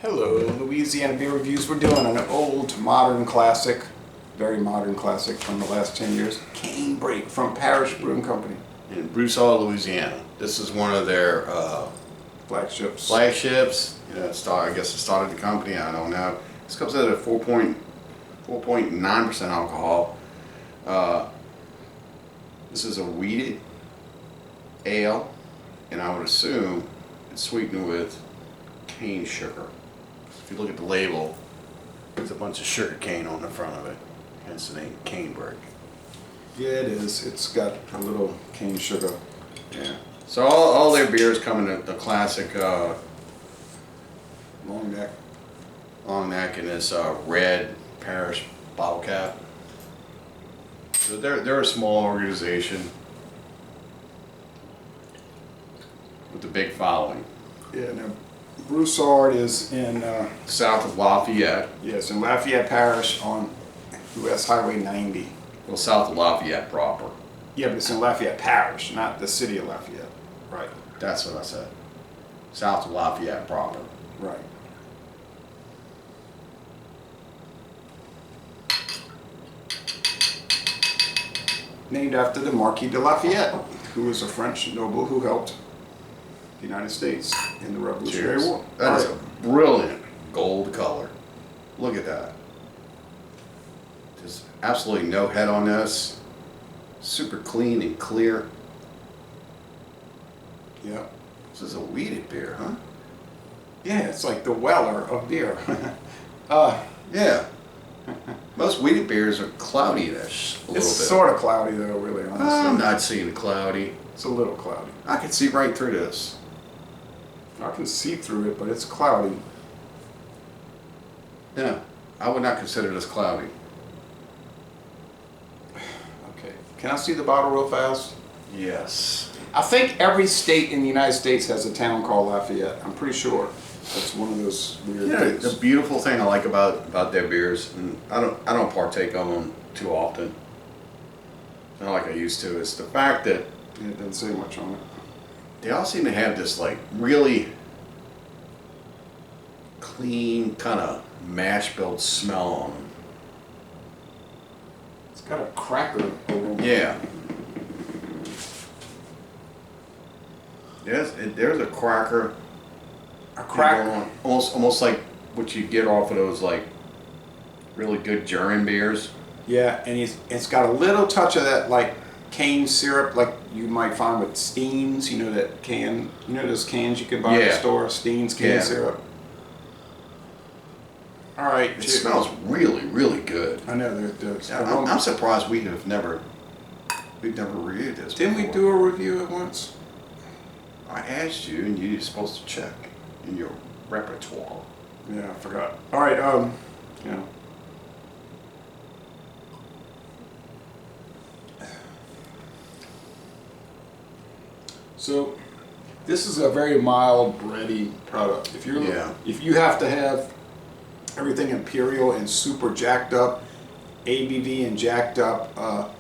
Hello, Louisiana Beer Reviews. We're doing an old modern classic, very modern classic from the last 10 years, Canebrake from Parish Brewing Company. In Brewed, Louisiana. This is one of their Flagships. flagships. You know, I guess it started the company, I don't know. This comes out at 4.9% alcohol. This is a wheated ale, and I would assume it's sweetened with cane sugar. If you look at the label, there's a bunch of sugarcane on the front of it, hence the name Canebrake. Yeah, it is. It's got a little cane sugar. Yeah. So all their beers come in the classic Long neck. long neck and this red Parish bottle cap. So they're a small organization with a big following. Yeah, now Broussard is in, South of Lafayette. yes, in Lafayette Parish on US Highway 90. Well, south of Lafayette proper. Yeah, but it's in Lafayette Parish, not the city of Lafayette. Right, That's what I said. South of Lafayette proper. right. Named after the Marquis de Lafayette, who was a French noble who helped the United States in the Revolutionary Cheers. War. That is All a brilliant gold color. Look at that. There's absolutely no head on this. Super clean and clear. Yeah. This is a wheated beer, huh? Yeah, it's like the Weller of beer. Yeah. Most wheated beers are cloudy-ish a little It's bit. sort of cloudy though, really, honestly. I'm not seeing cloudy. It's a little cloudy. I can see right through this. I can see through it, but it's cloudy. Yeah, I would not consider this cloudy. Okay. Can I see the bottle real fast? Yes. I think every state in the United States has a town called Lafayette. I'm pretty sure. That's one of those weird Yeah, things. the beautiful thing I like about their beers, and I don't partake of them too often. Not like I used to. Is the fact that Yeah, it doesn't say much on it. they all seem to have this like really clean kind of mash bill smell on them. It's got a cracker aroma. Yeah. There's a cracker. A cracker. Almost like what you get off of those like really good German beers. Yeah, and it's got a little touch of that like cane syrup, like you might find with Steens. You know that can. You know those cans you can buy in the Yeah. store. Steens cane Yeah. syrup. All right. It smells really, really good. I know there's. I'm surprised we've never reviewed this. Didn't we before. do a review at once? I asked you, and you're supposed to check in your repertoire. Yeah, I forgot. All right. Yeah. So, this is a very mild, bready product. If you have to have everything imperial and super jacked up, ABV and jacked up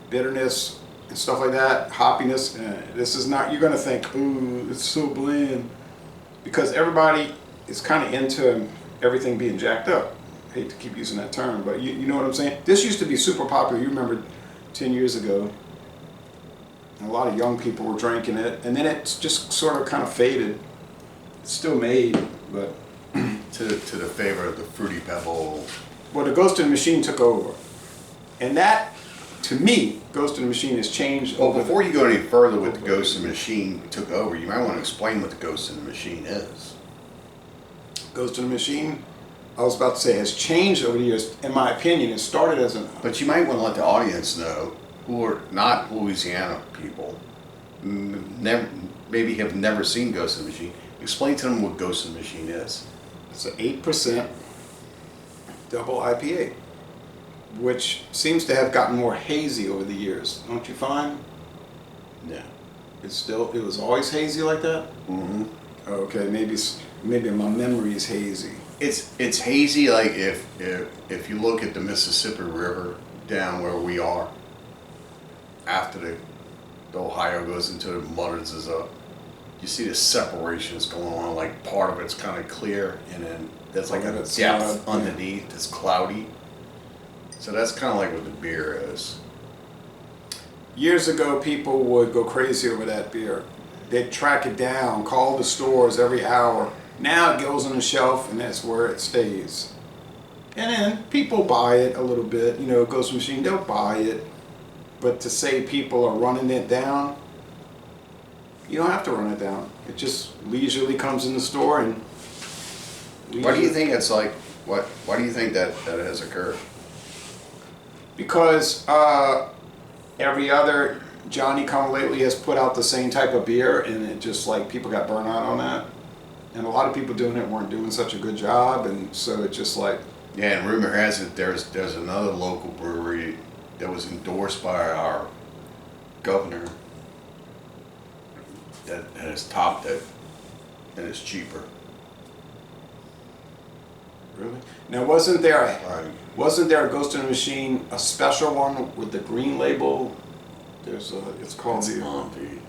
bitterness and stuff like that, hoppiness, this is not. You're gonna think, ooh, it's so bland, because everybody is kind of into everything being jacked up. I hate to keep using that term, but you know what I'm saying? This used to be super popular. You remember 10 years ago. A lot of young people were drinking it, and then it just sort of kind of faded. It's still made, but To the favor of the Fruity Pebble. well, the Ghost in the Machine took over, and that, to me, Ghost in the Machine has changed. Well, before you go any further with the Ghost in the Machine took over, you might want to explain what the Ghost in the Machine is. Ghost in the Machine, I was about to say, has changed over the years. In my opinion, it started as an But you might want to let the audience know, who are not Louisiana people, maybe have never seen Ghost in the Machine. Explain to them what Ghost in the Machine is. It's an 8% double IPA, which seems to have gotten more hazy over the years. Don't you find? Yeah. It was always hazy like that? Mm-hmm. Okay, maybe my memory is hazy. It's hazy like if you look at the Mississippi River down where we are, after the Ohio goes into the mudders up. you see the separations going on, like part of it's kind of clear, and then there's like a It's depth underneath that's cloudy. So that's kind of like what the beer is. Years ago, people would go crazy over that beer. They'd track it down, call the stores every hour. Now it goes on the shelf, and that's where it stays. And then people buy it a little bit. You know, it goes to the machine, they'll buy it. But to say people are running it down, you don't have to run it down. It just leisurely comes in the store and... Why do you think it's like, why do you think that has occurred? Because every other Johnny come lately has put out the same type of beer, and it just like people got burnt out on that. And a lot of people doing it weren't doing such a good job, and so it just like... Yeah, and rumor has it there's another local brewery that was endorsed by our governor that has topped it, and it's cheaper. Really? Now, wasn't there a Ghost in the Machine, a special one with the green label? There's a, it's called It's the... Monty.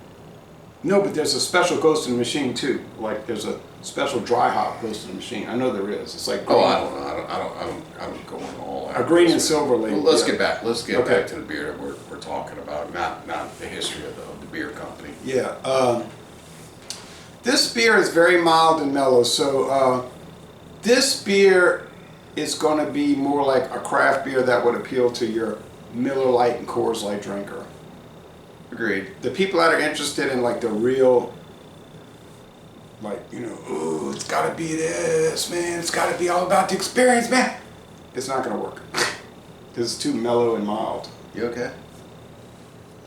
No, but there's a special Ghost in the Machine too. Like there's a special dry hop Ghost in the Machine. I know there is. It's like green. Oh, I don't know. I don't go on all that. A green and silver label. Well, let's yeah. get back. Let's get Okay. back to the beer that we're talking about, not the history of the beer company. Yeah. This beer is very mild and mellow. So this beer is going to be more like a craft beer that would appeal to your Miller Lite and Coors Light drinker. Agreed. The people that are interested in like the real, like, you know, ooh, it's gotta be this, man, it's gotta be all about the experience, man. It's not gonna work. Because it's too mellow and mild. You okay?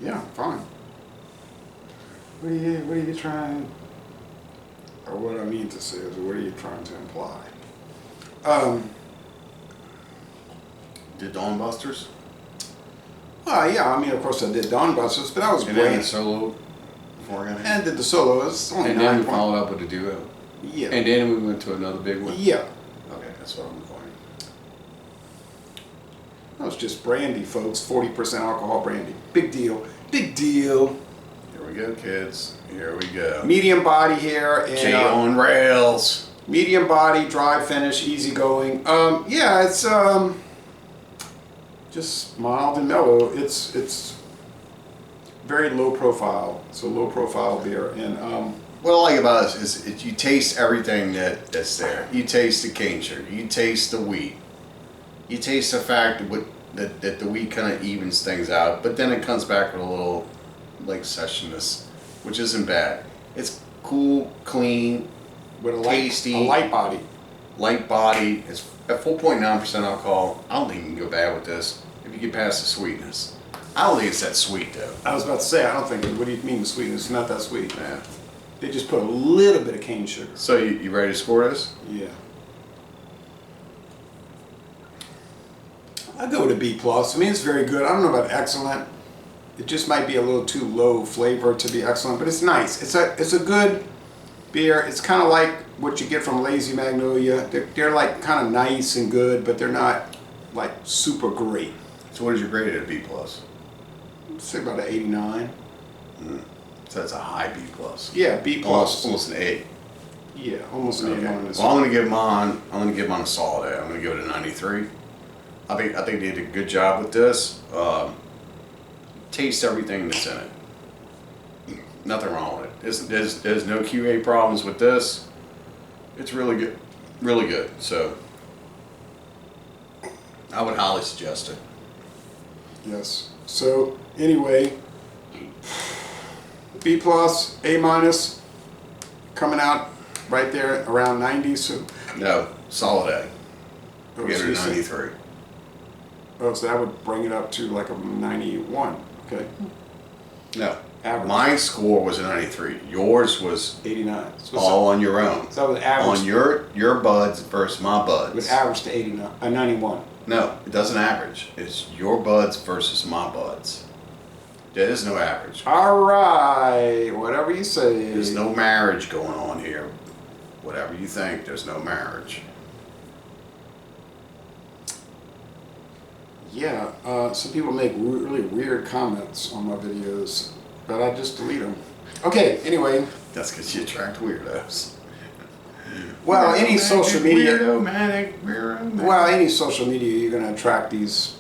Yeah, fine. What are you trying, or what I mean to say is, what are you trying to imply? Did Dawn Busters? Yeah, I mean, of course I did Dawn Busters, but that was And then the great. solo before I got in? And did the solo, it's only And then 9 we points. followed up with a duo. Yeah. And then we went to another big one. Yeah. Okay, that's what I'm going. That was just brandy, folks. 40% alcohol brandy. Big deal. Big deal. Here we go, kids. Here we go. Medium body here. And, J on rails. medium body, dry finish, easy going. Yeah, it's just mild and mellow. It's very low profile. It's a low profile beer. And What I like about this is you taste everything that's there. You taste the cane sugar. You taste the wheat. You taste the fact that the wheat kind of evens things out, but then it comes back with a little like sessionness, which isn't bad. It's cool, clean, with tasty, a light body. light body. It's at 4.9% alcohol. I don't think you can go bad with this if you get past the sweetness. I don't think it's that sweet though. I was about to say, I don't think, what do you mean the sweetness? It's not that sweet. Yeah. They just put a little bit of cane sugar. So you ready to score this? Yeah. I'll go with a B+. I mean, it's very good. I don't know about excellent. It just might be a little too low flavor to be excellent, but it's nice. It's a good beer. It's kind of like what you get from Lazy Magnolia. They're like kind of nice and good, but they're not like super great. So what is your grade at a B+? I'd say about an 89. So that's a high B+. Yeah, B+. Almost an A. Yeah, almost an Okay. 89. Well, I'm gonna give them on a solid A. I'm gonna give it a 93. I think they did a good job with this. Taste everything that's in it. Nothing wrong with it. There's no QA problems with this. It's really good, really good. So I would highly suggest it. Yes. So anyway, B+, A-, coming out right there around 90. So No, solid A. oh, Give so it you a said- 93. oh, so that would bring it up to like a 91. Okay. No, Average. my score was a 93. Yours was 89. So all on your own. so that was average. On your buds versus my buds. Would average to 89, 91. No, it doesn't average. It's your buds versus my buds. There is no average. All right, whatever you say. There's no marriage going on here. Whatever you think, there's no marriage. Yeah, some people make really weird comments on my videos, but I just delete them. Okay, anyway. That's because you attract weirdos. Well, any social media. Weirdo-matic. Well, any social media, you're going to attract these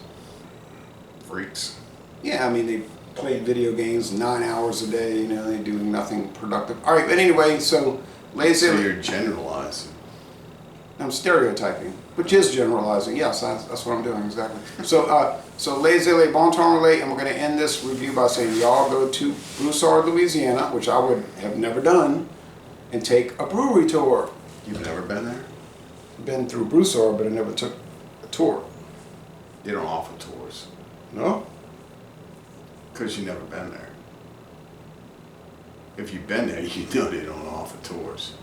freaks. Yeah, I mean, they play video games 9 hours a day, you know, they do nothing productive. All right, but anyway, so lazy. So you're generalizing. I'm stereotyping, which is generalizing. Yes, that's what I'm doing, exactly. So laissez les bon temps relais, and we're going to end this review by saying y'all go to Brewed, Louisiana, which I would have never done, and take a brewery tour. You've never been there? Been through Brewed, but I never took a tour. They don't offer tours. No? Because you've never been there. If you've been there, you know they don't offer tours.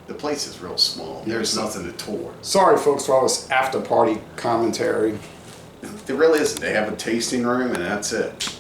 The place is real small. There's nothing to tour. Sorry, folks, for all this after-party commentary. There really isn't. They have a tasting room, and that's it.